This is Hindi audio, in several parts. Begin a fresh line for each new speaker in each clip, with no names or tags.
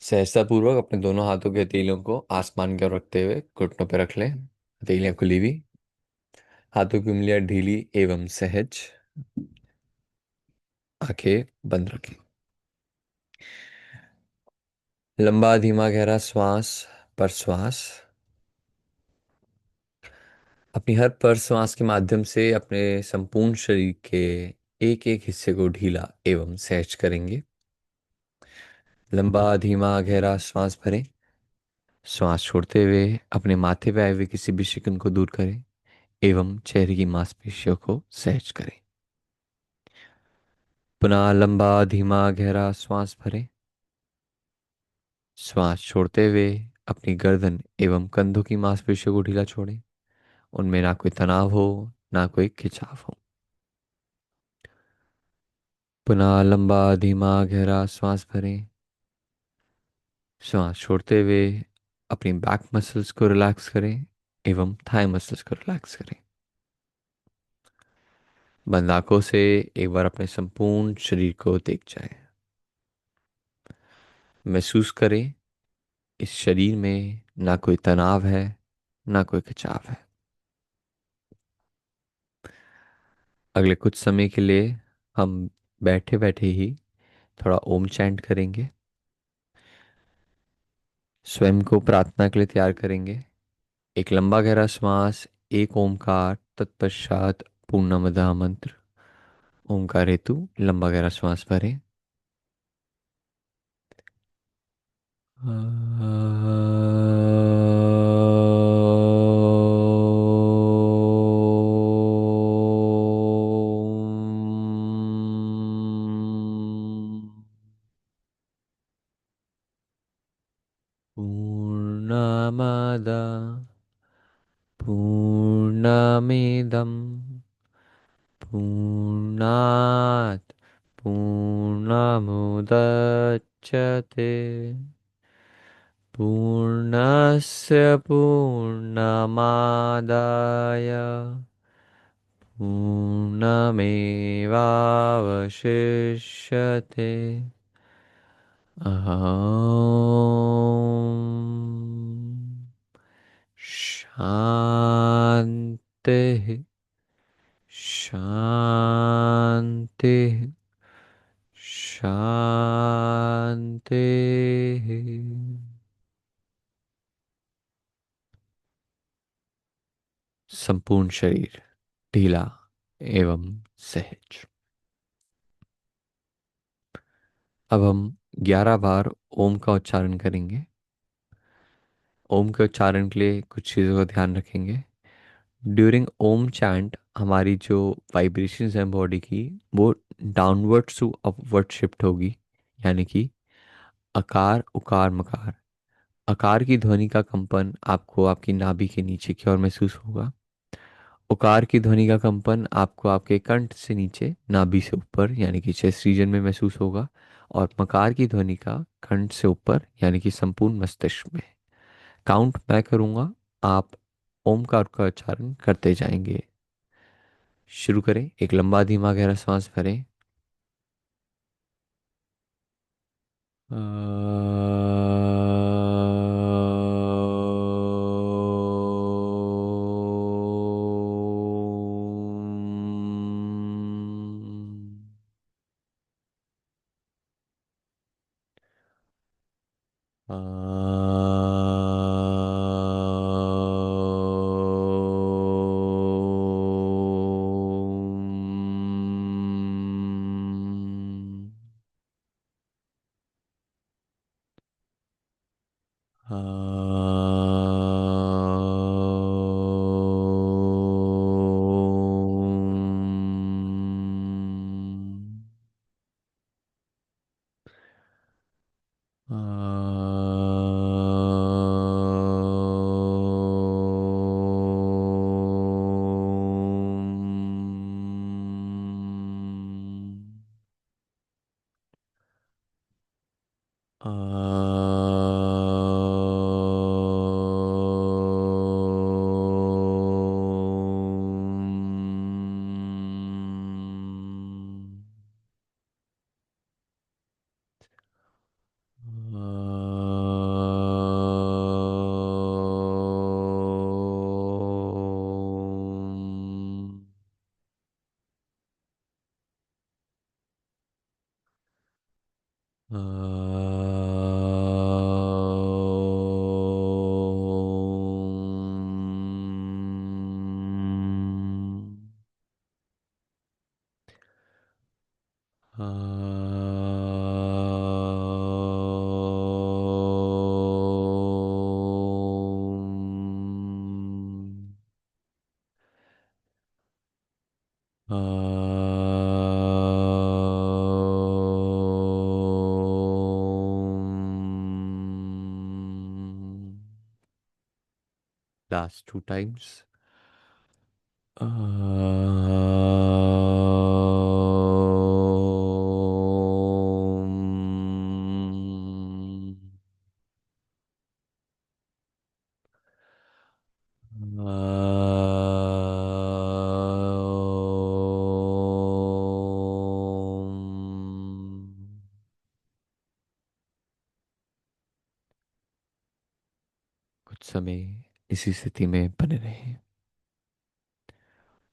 सहजता पूर्वक अपने दोनों हाथों के हथेलियों को आसमान की ओर रखते हुए घुटनों पर रख लें। हथेलियां खुली हुई, हाथों की उंगलियां ढीली एवं सहज, आंखें बंद रखें। लंबा धीमा गहरा श्वास पर श्वास। अपनी हर पर श्वास के माध्यम से अपने संपूर्ण शरीर के एक एक हिस्से को ढीला एवं सहज करेंगे। लंबा धीमा गहरा श्वास भरें। श्वास छोड़ते हुए अपने माथे पे आए हुए किसी भी शिकन को दूर करें एवं चेहरे की मांसपेशियों को सहज करें। पुनः लंबा धीमा गहरा श्वास भरें। श्वास छोड़ते हुए अपनी गर्दन एवं कंधों की मांसपेशियों को ढीला छोड़ें। उनमें ना कोई तनाव हो, ना कोई खिंचाव हो। पुनः लंबा धीमा गहरा श्वास भरें। श्वास छोड़ते हुए अपनी बैक मसल्स को रिलैक्स करें एवं थाई मसल्स को रिलैक्स करें। बंद आंखों से एक बार अपने संपूर्ण शरीर को देख जाएं। महसूस करें इस शरीर में ना कोई तनाव है, ना कोई खिंचाव है। अगले कुछ समय के लिए हम बैठे बैठे ही थोड़ा ओम चैंट करेंगे। स्वयं को प्रार्थना के लिए तैयार करेंगे। एक लंबा गहरा श्वास, एक ओमकार, तत्पश्चात पूर्णमदा मंत्र। ओमकार हेतु लंबा गहरा श्वास भरें। पूर्णमदा पूर्णमिदं पूर्णात् पूर्णमुदच्यते पूर्णस्य पूर्णमादाय पूर्णमेवावशिष्यते। शांति शांति शांति। संपूर्ण शरीर ढीला एवं सहज। अब हम 11 बार ओम का उच्चारण करेंगे। ओम के उच्चारण के लिए कुछ चीज़ों का ध्यान रखेंगे। ड्यूरिंग ओम चैंट हमारी जो वाइब्रेशंस हैं बॉडी की, वो डाउनवर्ड टू अपवर्ड शिफ्ट होगी। यानी कि अकार उकार मकार। अकार की ध्वनि का कंपन आपको आपकी नाभि के नीचे की ओर महसूस होगा। उकार की ध्वनि का कंपन आपको आपके कंठ से नीचे नाभि से ऊपर यानी कि चेस्ट रीजन में महसूस होगा। और मकार की ध्वनि का कंठ से ऊपर यानी कि संपूर्ण मस्तिष्क में। काउंट मैं करूंगा, आप ओमकार का उच्चारण करते जाएंगे। शुरू करें। एक लंबा धीमा गहरा सांस भरें। Last two times. कुछ समय इसी स्थिति में बने रहें।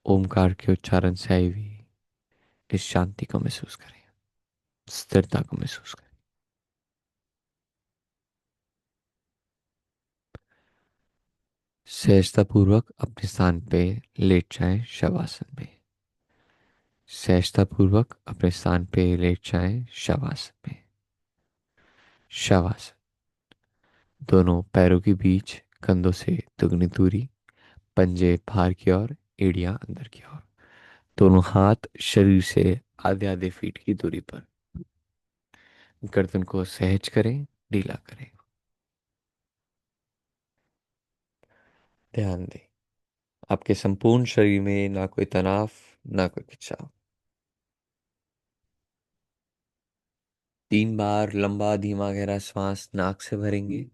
ओमकार के उच्चारण से आई हुई इस शांति को महसूस करें, स्थिरता को महसूस करें। सहजतापूर्वक अपने स्थान पे लेट जाएं शवासन में। सहजतापूर्वक अपने स्थान पे लेट जाएं शवासन में। शवासन। दोनों पैरों के बीच कंधों से दुगनी दूरी, पंजे बाहर की ओर, एड़ियां अंदर की ओर। दोनों हाथ शरीर से आधे आधे फीट की दूरी पर। गर्दन को सहज करें, ढीला करें। ध्यान दें, आपके संपूर्ण शरीर में ना कोई तनाव, ना कोई खिंचाव। 3 बार लंबा धीमा गहरा श्वास नाक से भरेंगे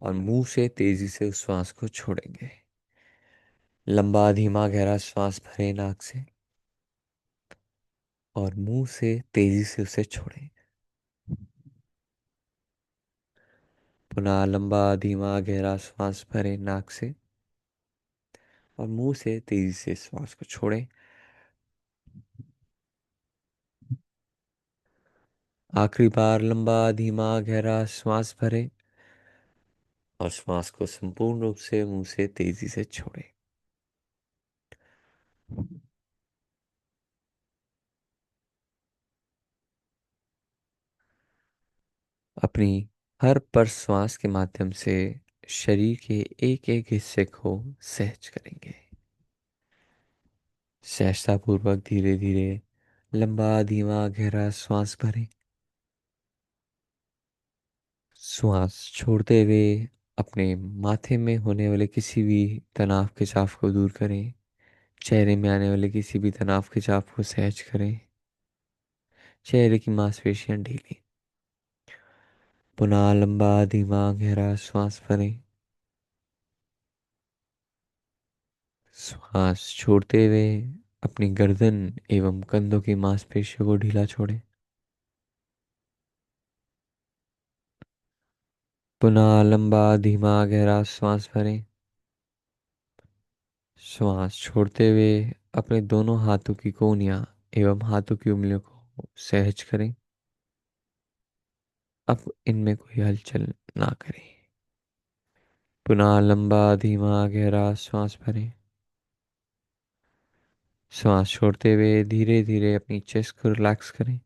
और मुंह से तेजी से उस श्वास को छोड़ेंगे। लंबा धीमा गहरा श्वास भरें नाक से और मुंह से तेजी से उसे छोड़ें। पुनः लंबा धीमा गहरा श्वास भरें नाक से और मुंह से तेजी से श्वास को छोड़ें। आखिरी बार लंबा धीमा गहरा श्वास भरें और श्वास को संपूर्ण रूप से मुंह से तेजी से छोड़ें। अपनी हर प्रश्वास के माध्यम से शरीर के एक एक हिस्से को सहज करेंगे। सहजतापूर्वक धीरे धीरे लंबा धीमा गहरा श्वास भरें। श्वास छोड़ते हुए अपने माथे में होने वाले किसी भी तनाव खिंचाव को दूर करें। चेहरे में आने वाले किसी भी तनाव खिंचाव को सहज करें। चेहरे की मांसपेशियां ढीली। पुनः लंबा धीमा गहरा श्वास भरें। श्वास छोड़ते हुए अपनी गर्दन एवं कंधों की मांसपेशियों को ढीला छोड़ें। पुनः लंबा धीमा गहरा श्वास भरें। श्वास छोड़ते हुए अपने दोनों हाथों की कोहनियां एवं हाथों की उंगलियों को सहज करें। अब इनमें कोई हलचल ना करें। पुनः लंबा धीमा गहरा श्वास भरें। श्वास छोड़ते हुए धीरे धीरे अपनी चेस्ट को रिलैक्स करें।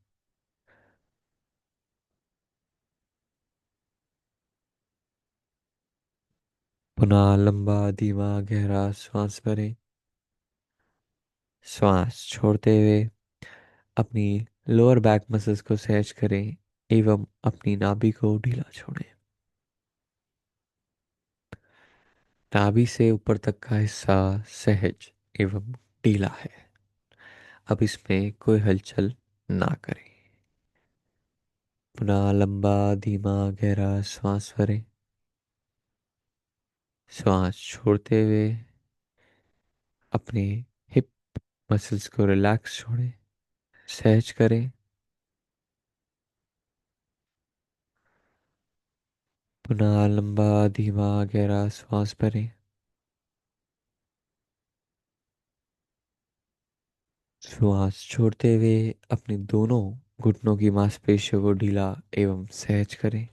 पुनः लंबा धीमा गहरा श्वास भरें। श्वास छोड़ते हुए अपनी लोअर बैक मसल्स को सहज करें एवं अपनी नाभि को ढीला छोड़ें। नाभि से ऊपर तक का हिस्सा सहज एवं ढीला है। अब इसमें कोई हलचल ना करें। पुनः लंबा धीमा गहरा श्वास भरें। श्वास छोड़ते हुए अपने हिप मसल्स को रिलैक्स छोड़ें, सहज करें। पुनः लंबा धीमा गहरा श्वास भरें। श्वास छोड़ते हुए अपने दोनों घुटनों की मांसपेशियों को ढीला एवं सहज करें।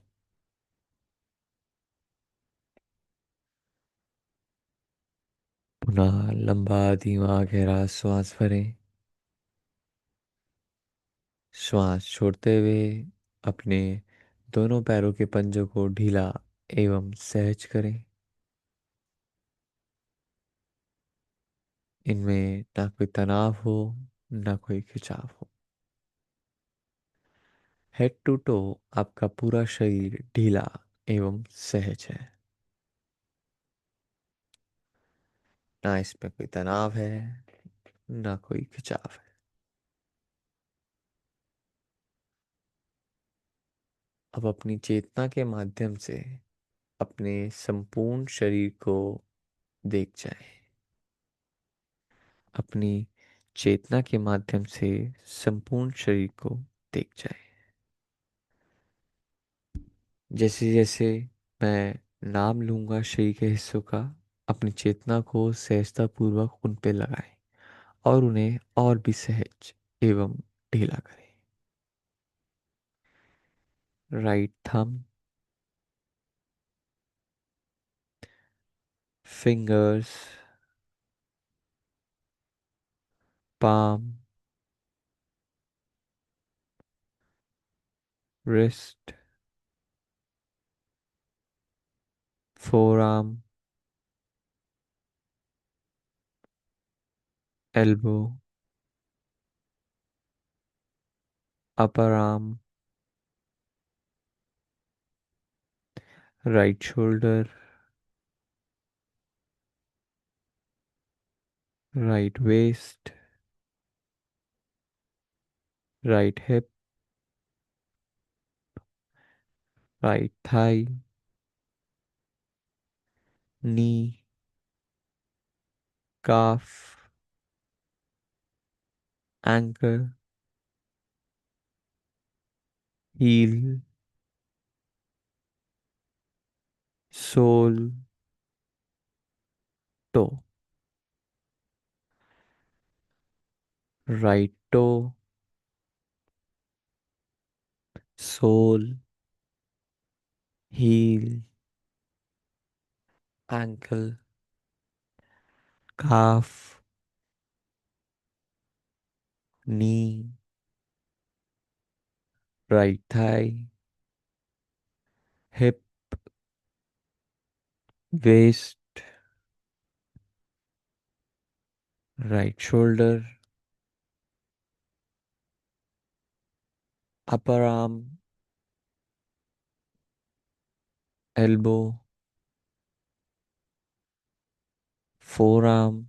पुनः लंबा धीमा गहरा श्वास भरें। श्वास छोड़ते हुए अपने दोनों पैरों के पंजों को ढीला एवं सहज करें। इनमें ना कोई तनाव हो, ना कोई खिंचाव हो। हेड टू टो आपका पूरा शरीर ढीला एवं सहज है। ना इसमें कोई तनाव है, ना कोई खिंचाव है। अब अपनी चेतना के माध्यम से अपने संपूर्ण शरीर को देख जाएं। अपनी चेतना के माध्यम से संपूर्ण शरीर को देख जाएं। जैसे जैसे मैं नाम लूंगा शरीर के हिस्सों का, अपनी चेतना को सहजता पूर्वक उन पे लगाएं और उन्हें और भी सहज एवं ढीला करें। Right thumb, fingers, palm, wrist, forearm, elbow, upper arm, right shoulder, right waist, right hip, right thigh, knee, calf, ankle, heel, sole, toe. Right toe, sole, heel, ankle, calf, knee, right thigh, hip, waist, right shoulder, upper arm, elbow, forearm,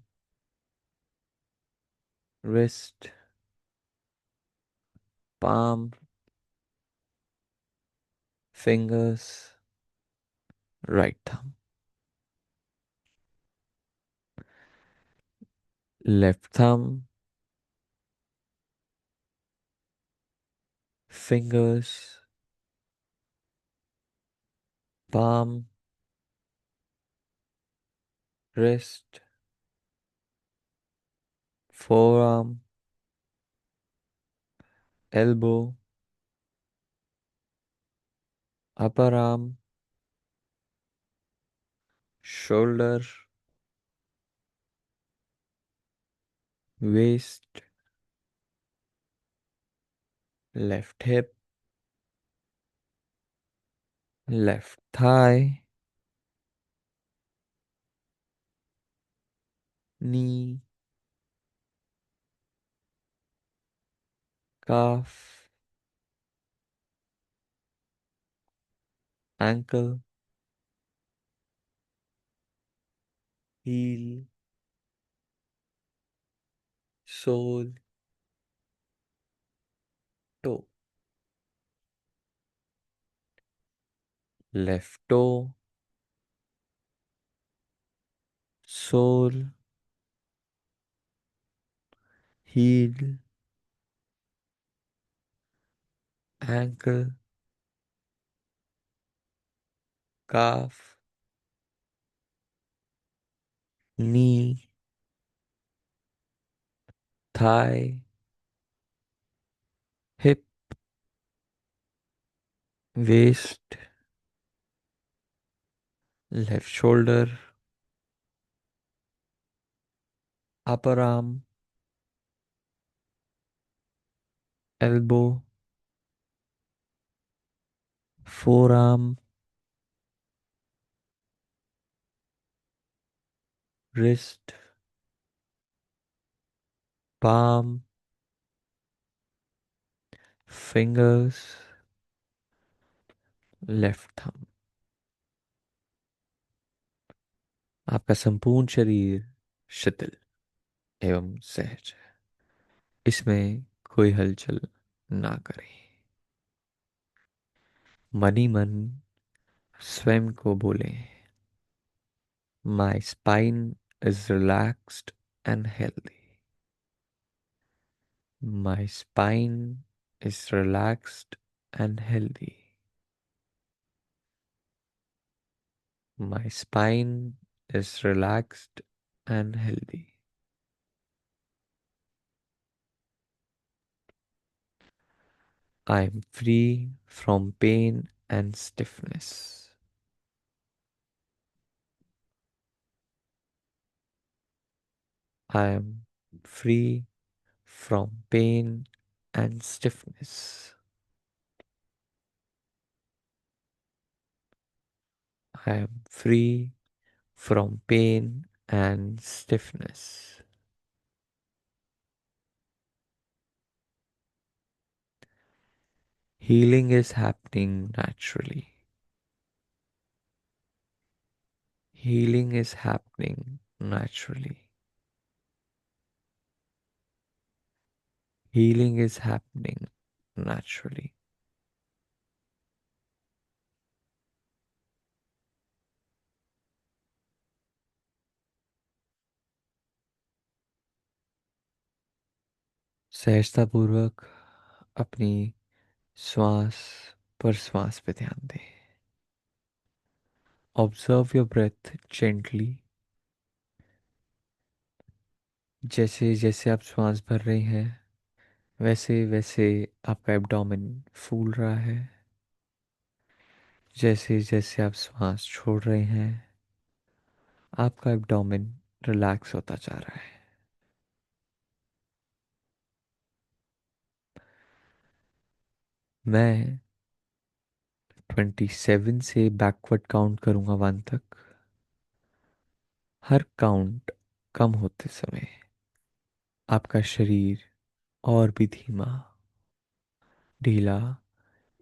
wrist, palm, fingers, right thumb, left thumb, fingers, palm, wrist, forearm, elbow, upper arm, shoulder, waist, left hip, left thigh, knee, calf, ankle, heel, sole, toe, left toe, sole, heel, ankle, calf, knee, thigh, hip, waist, left shoulder, upper arm, elbow, forearm, wrist, palm, fingers, left thumb. आपका संपूर्ण शरीर शिथिल एवं सहज है। इसमें कोई हलचल ना करें। मनी मन स्वयं को बोलें, my spine is relaxed and healthy. My spine is relaxed and healthy. My spine is relaxed and healthy. I am free from pain and stiffness. I am free from pain and stiffness. I am free from pain and stiffness. Healing is happening naturally. Healing is happening naturally. Healing is happening naturally. सहजतापूर्वक अपनी श्वास पर श्वास पे ध्यान दें. Observe your breath gently. जैसे जैसे आप श्वास भर रहे हैं वैसे वैसे आपका एब्डोमेन फूल रहा है. जैसे जैसे आप श्वास छोड़ रहे हैं आपका एब्डोमेन रिलैक्स होता जा रहा है. मैं 27 से बैकवर्ड काउंट करूंगा 1 तक. हर काउंट कम होते समय आपका शरीर और भी धीमा, ढीला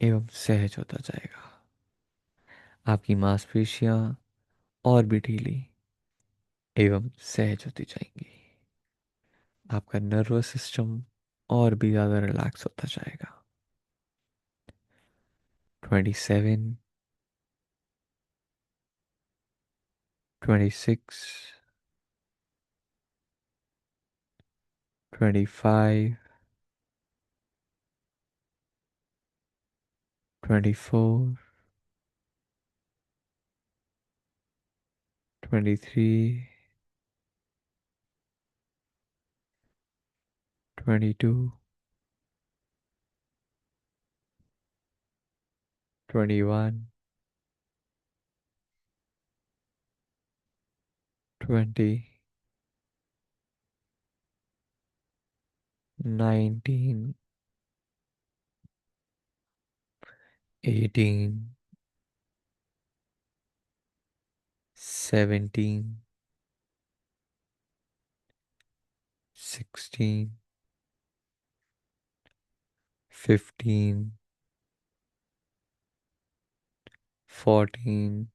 एवं सहज होता जाएगा. आपकी मांसपेशियां और भी ढीली एवं सहज होती जाएंगी. आपका नर्वस सिस्टम और भी ज़्यादा रिलैक्स होता जाएगा. 27, 26, 25, 24, 23, 22, 21, 20, 19, 18, 17, 16, 15, 14,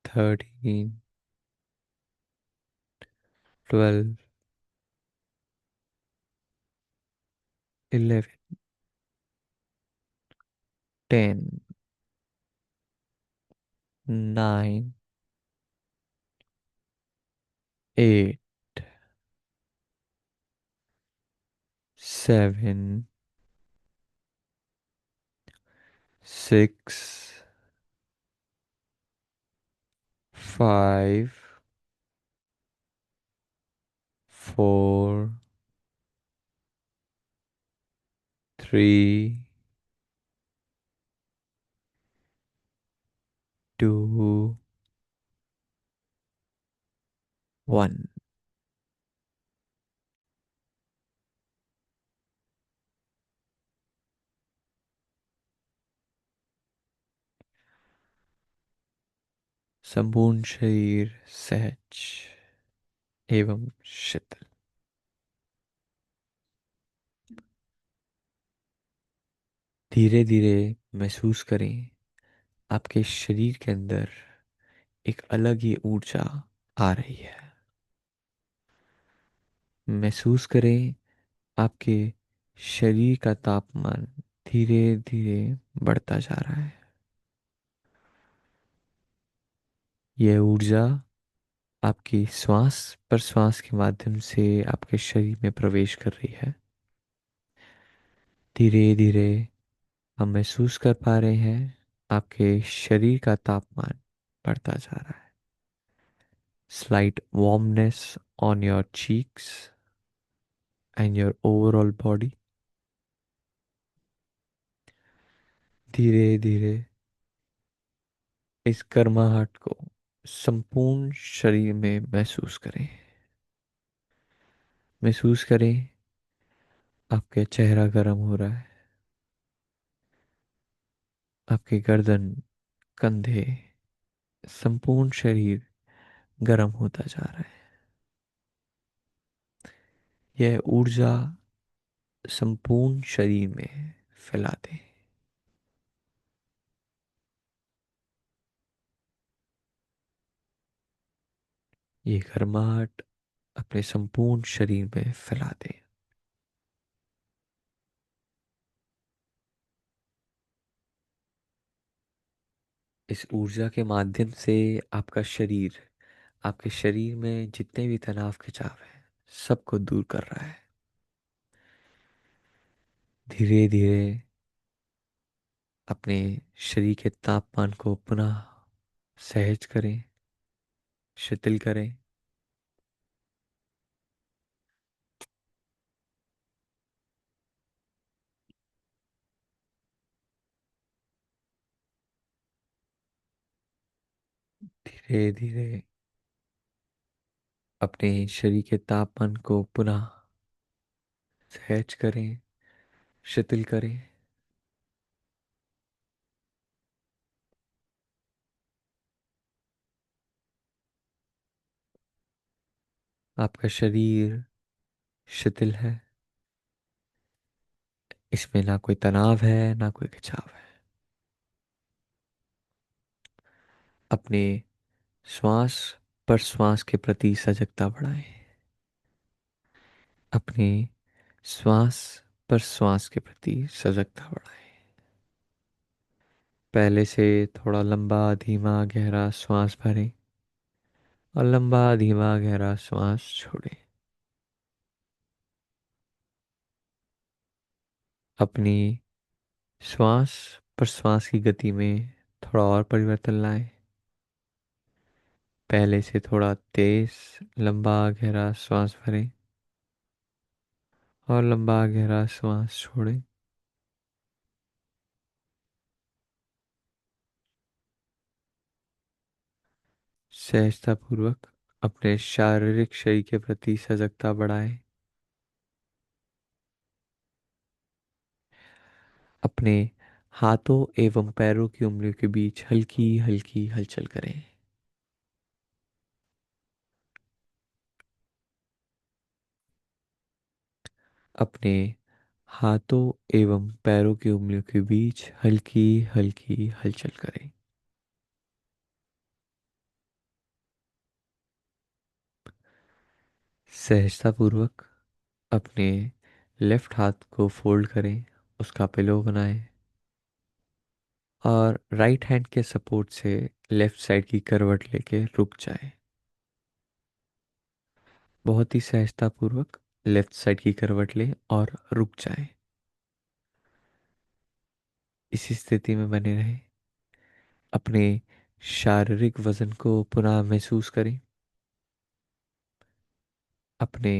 13, 12, 11, 10, 9, 8, 7, 6, 5, 4, 3, टू, वन। संपूर्ण शरीर सहज एवं शिथिल। धीरे धीरे महसूस करें आपके शरीर के अंदर एक अलग ही ऊर्जा आ रही है। महसूस करें आपके शरीर का तापमान धीरे धीरे बढ़ता जा रहा है। यह ऊर्जा आपकी श्वास प्रश्वास के माध्यम से आपके शरीर में प्रवेश कर रही है। धीरे धीरे हम महसूस कर पा रहे हैं आपके शरीर का तापमान बढ़ता जा रहा है। Slight warmness on your cheeks and your overall body। धीरे धीरे इस गर्माहट को संपूर्ण शरीर में महसूस करें। महसूस करें आपका चेहरा गर्म हो रहा है। आपकी गर्दन, कंधे, संपूर्ण शरीर गर्म होता जा रहा है। यह ऊर्जा संपूर्ण शरीर में फैला दें। ये गर्माहट अपने संपूर्ण शरीर में फैला दें। इस ऊर्जा के माध्यम से आपके शरीर में जितने भी तनाव खिंचाव है सबको दूर कर रहा है। धीरे धीरे अपने शरीर के तापमान को पुनः सहज करें, शिथिल करें। धीरे धीरे अपने शरीर के तापमान को पुनः सहज करें, शिथिल करें। आपका शरीर शिथिल है। इसमें ना कोई तनाव है ना कोई खिंचाव है। अपने श्वास प्रश्वास के प्रति सजगता बढ़ाएं। अपने श्वास प्रश्वास के प्रति सजगता बढ़ाएं। पहले से थोड़ा लंबा धीमा गहरा श्वास भरें और लंबा धीमा गहरा श्वास छोड़ें। अपनी श्वास प्रश्वास की गति में थोड़ा और परिवर्तन लाएं। पहले से थोड़ा तेज लंबा गहरा श्वास भरें और लंबा गहरा श्वास छोड़ें। सहजता पूर्वक अपने शारीरिक शरीर के प्रति सजगता बढ़ाएं। अपने हाथों एवं पैरों की उंगलियों के बीच हल्की हल्की हलचल करें। अपने हाथों एवं पैरों की उंगलियों के बीच हल्की हल्की हलचल करें। सहजता पूर्वक अपने लेफ्ट हाथ को फोल्ड करें, उसका पिलो बनाएं और राइट हैंड के सपोर्ट से लेफ्ट साइड की करवट लेके रुक जाएं। बहुत ही सहजता पूर्वक लेफ्ट साइड की करवट लें और रुक जाएं। इसी स्थिति में बने रहें। अपने शारीरिक वजन को पुनः महसूस करें। अपने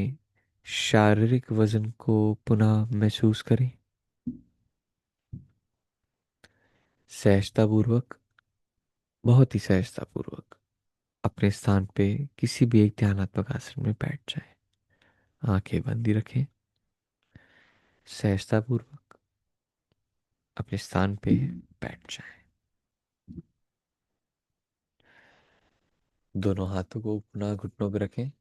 शारीरिक वजन को पुनः महसूस करें। सहजता पूर्वक बहुत ही सहजतापूर्वक अपने स्थान पे किसी भी एक ध्यानात्मक आसन में बैठ जाएं। आंखें बंद ही रखें। सहजतापूर्वक अपने स्थान पे बैठ जाएं। दोनों हाथों को पुनः घुटनों पे रखें।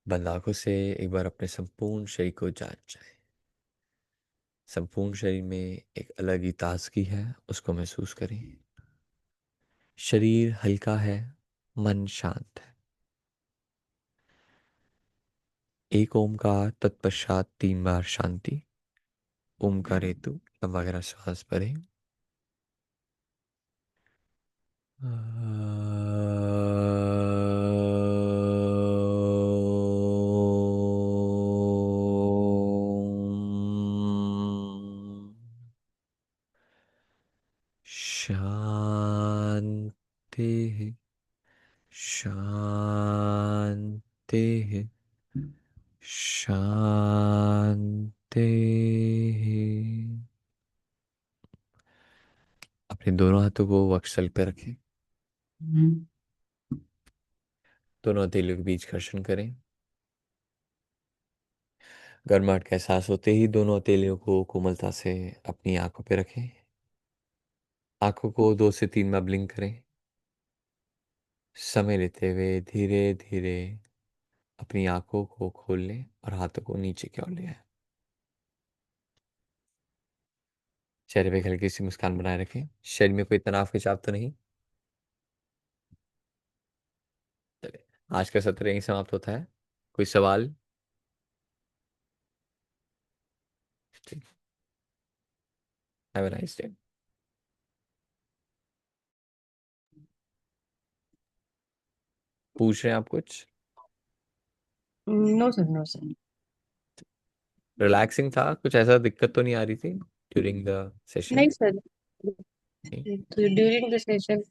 बंद आंखों से एक बार अपने संपूर्ण शरीर को जांच जाएं। संपूर्ण शरीर में एक अलग ही ताजगी है, उसको महसूस करें। शरीर हल्का है, मन शांत है। एक ओमकार तत्पश्चात 3 बार शांति। ओमकार हेतु लंबा गहरा श्वास भरें। शांति, शांति, शांति। अपने दोनों हाथों को वक्षस्थल पे रखें। दोनों हथेलियों के बीच घर्षण करें। गर्माहट का एहसास होते ही दोनों हथेलियों को कोमलता से अपनी आंखों पे रखें। आंखों को 2 से 3 बार ब्लिंक करें। समय लेते हुए धीरे धीरे अपनी आंखों को खोल लें और हाथों को नीचे की ओर ले आए। चेहरे पे हल्की सी मुस्कान बनाए रखें। शरीर में कोई तनाव खिंचाव तो नहीं। चलिए, आज का सत्र यहीं समाप्त होता है। कोई सवाल? ठीक। Have a nice day. पूछ रहे हैं आप कुछ?
No sir, no sir.
Relaxing था, कुछ ऐसा दिक्कत तो नहीं आ रही थी ड्यूरिंग द सेशन?
नहीं सर, तो ड्यूरिंग द सेशन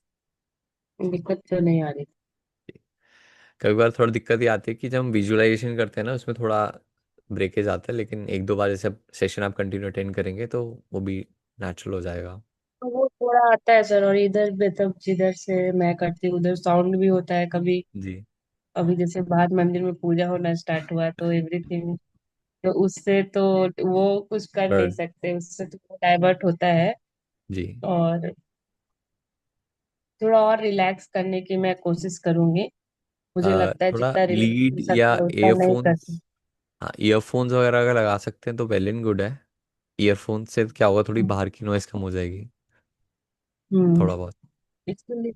दिक्कत तो नहीं आ रही।
कई बार थोड़ा दिक्कत ये आती है कि जब हम विजुअलाइजेशन करते हैं ना, उसमें थोड़ा ब्रेकेज आता है, लेकिन 1-2 बार जैसे सेशन आप कंटिन्यू अटेंड करेंगे तो वो भी नेचुरल हो जाएगा।
तो वो थोड़ा आता है सर, और इधर मतलब जिधर से मैं करती हूँ उधर साउंड भी होता है कभी।
जी।
अभी जैसे बाहर मंदिर में पूजा होना स्टार्ट हुआ तो एवरीथिंग, तो उससे तो वो कुछ कर नहीं
बर्ड।
सकते, उससे तो डाइवर्ट होता है।
जी।
और थोड़ा और रिलैक्स करने की मैं कोशिश करूंगी। मुझे लगता है
थोड़ा
जितना रिलैक्स
लीड
हो
या
सकता है उतना नहीं
ईयरफोन्स।
करती।
हाँ, ईयरफोन्स वगैरह अगर लगा सकते हैं तो वेल एंड गुड है। ईयरफोन से क्या होगा, थोड़ी बाहर की नॉइस कम हो जाएगी।
हम्म।
थोड़ा बहुत।
इसलिए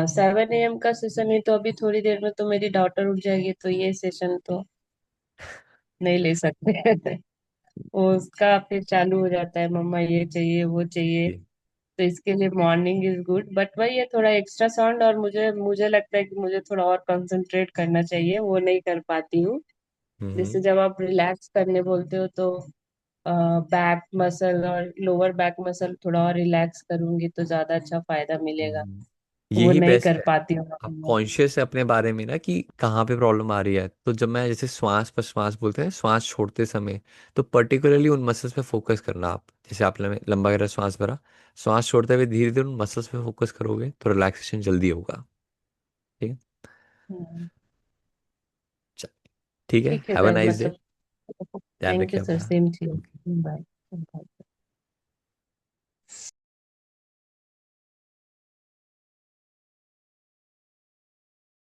7 AM का सेशन है, तो अभी थोड़ी देर में तो मेरी डॉटर उठ जाएगी, तो ये सेशन तो नहीं ले सकते। वो उसका फिर चालू हो जाता है, मम्मा ये चाहिए वो चाहिए।
जी।
तो इसके लिए मॉर्निंग इज गुड, बट वही है थोड़ा एक्स्ट्रा साउंड, और मुझे मुझे लगता है कि मुझे थोड़ा और कंसंट्रेट करना चाहिए, वो नहीं कर पाती हूँ।
हम्म।
जैसे जब आप रिलैक्स करने बोलते हो तो बैक मसल और लोअर बैक मसल थोड़ा और रिलैक्स करूंगी तो ज्यादा अच्छा फायदा मिलेगा।
हम्म।
वो
यही
नहीं
बेस्ट
कर
है।
पाती हूँ
आप
मैं।
कॉन्शियस है अपने बारे में ना कि कहाँ पे प्रॉब्लम आ रही है, तो जब मैं जैसे श्वास पर श्वास बोलते हैं, श्वास छोड़ते समय, तो पर्टिकुलरली उन मसल्स पे फोकस करना। आप जैसे आपने लंबा गहरा श्वास भरा, श्वास छोड़ते हुए धीरे धीरे उन मसल्स पे फोकस करोगे तो रिलैक्सेशन जल्दी होगा। ठीक है।
हम्म,
चल, ठीक है।
ठीक है
have a
sir,
nice day.
मतलब
ध्यान
थैंक यू
रखिए
सर,
अपना।
Same to you. बाय।